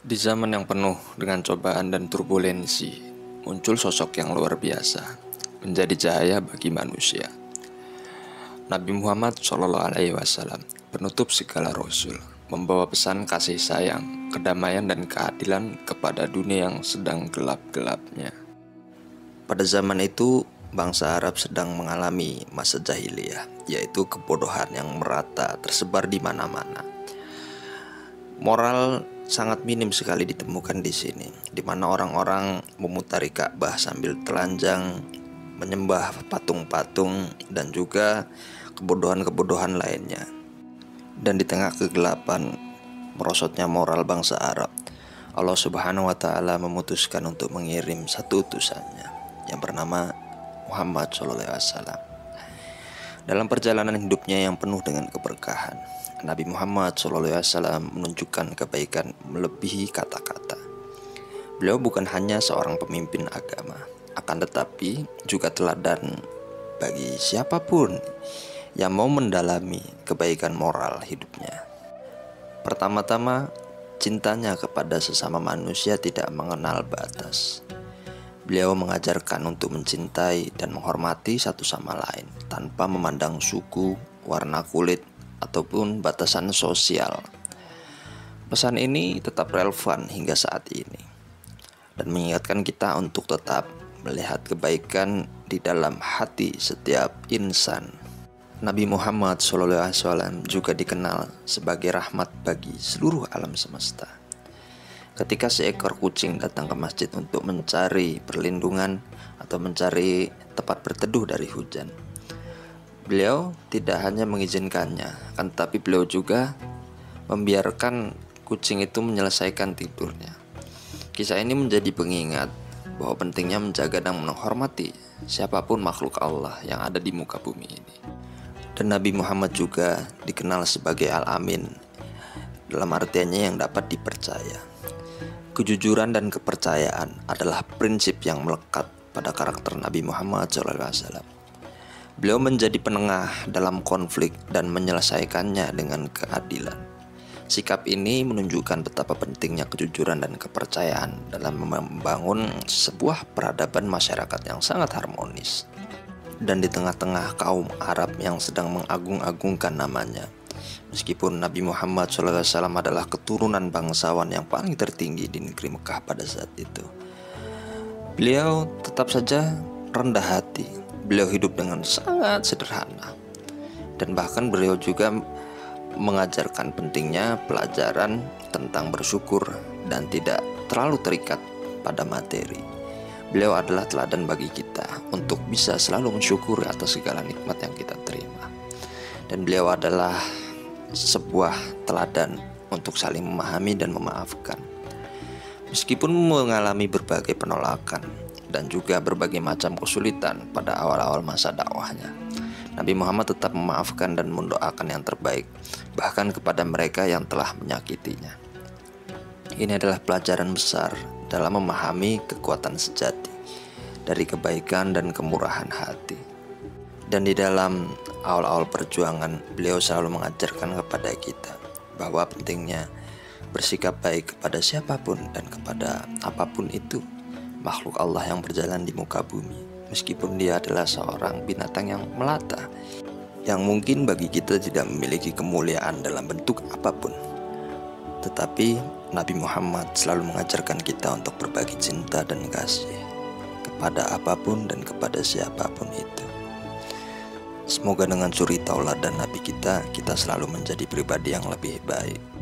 Di zaman yang penuh dengan cobaan dan turbulensi, muncul sosok yang luar biasa, menjadi cahaya bagi manusia. Nabi Muhammad SAW, penutup segala rasul, membawa pesan kasih sayang, kedamaian dan keadilan kepada dunia yang sedang gelap-gelapnya. Pada zaman itu, bangsa Arab sedang mengalami masa jahiliyah, yaitu kebodohan yang merata tersebar di mana-mana. Moral sangat minim sekali ditemukan di sini, di mana orang-orang memutari Ka'bah sambil telanjang, menyembah patung-patung, dan juga kebodohan-kebodohan lainnya. Dan di tengah kegelapan merosotnya moral bangsa Arab, Allah Subhanahu wa Ta'ala memutuskan untuk mengirim satu utusannya yang bernama Muhammad SAW. Dalam perjalanan hidupnya yang penuh dengan keberkahan, Nabi Muhammad SAW menunjukkan kebaikan melebihi kata-kata. Beliau bukan hanya seorang pemimpin agama, akan tetapi juga teladan bagi siapapun yang mau mendalami kebaikan moral hidupnya. Pertama-tama, cintanya kepada sesama manusia tidak mengenal batas. Beliau mengajarkan untuk mencintai dan menghormati satu sama lain tanpa memandang suku, warna kulit, ataupun batasan sosial. Pesan ini tetap relevan hingga saat ini dan mengingatkan kita untuk tetap melihat kebaikan di dalam hati setiap insan. Nabi Muhammad SAW juga dikenal sebagai rahmat bagi seluruh alam semesta. Ketika seekor kucing datang ke masjid untuk mencari perlindungan atau mencari tempat berteduh dari hujan, beliau tidak hanya mengizinkannya, akan tetapi beliau juga membiarkan kucing itu menyelesaikan tidurnya. Kisah ini menjadi pengingat bahwa pentingnya menjaga dan menghormati siapapun makhluk Allah yang ada di muka bumi ini. Dan Nabi Muhammad juga dikenal sebagai Al-Amin, dalam artiannya yang dapat dipercaya. Kejujuran dan kepercayaan adalah prinsip yang melekat pada karakter Nabi Muhammad SAW. Beliau menjadi penengah dalam konflik dan menyelesaikannya dengan keadilan. Sikap ini menunjukkan betapa pentingnya kejujuran dan kepercayaan dalam membangun sebuah peradaban masyarakat yang sangat harmonis. Dan di tengah-tengah kaum Arab yang sedang mengagung-agungkan namanya, meskipun Nabi Muhammad SAW adalah keturunan bangsawan yang paling tertinggi di negeri Mekah pada saat itu, beliau tetap saja rendah hati. Beliau hidup dengan sangat sederhana. Dan bahkan beliau juga mengajarkan pentingnya pelajaran tentang bersyukur dan tidak terlalu terikat pada materi. Beliau adalah teladan bagi kita untuk bisa selalu mensyukuri atas segala nikmat yang kita terima. Dan beliau adalah sebuah teladan untuk saling memahami dan memaafkan. Meskipun mengalami berbagai penolakan dan juga berbagai macam kesulitan pada awal-awal masa dakwahnya, Nabi Muhammad tetap memaafkan dan mendoakan yang terbaik, bahkan kepada mereka yang telah menyakitinya. Ini adalah pelajaran besar dalam memahami kekuatan sejati dari kebaikan dan kemurahan hati. Dan di dalam awal-awal perjuangan, beliau selalu mengajarkan kepada kita bahwa pentingnya bersikap baik kepada siapapun dan kepada apapun itu makhluk Allah yang berjalan di muka bumi, meskipun dia adalah seorang binatang yang melata, yang mungkin bagi kita tidak memiliki kemuliaan dalam bentuk apapun. Tetapi Nabi Muhammad selalu mengajarkan kita untuk berbagi cinta dan kasih kepada apapun dan kepada siapapun itu. Semoga dengan suri tauladan Nabi kita selalu menjadi pribadi yang lebih baik.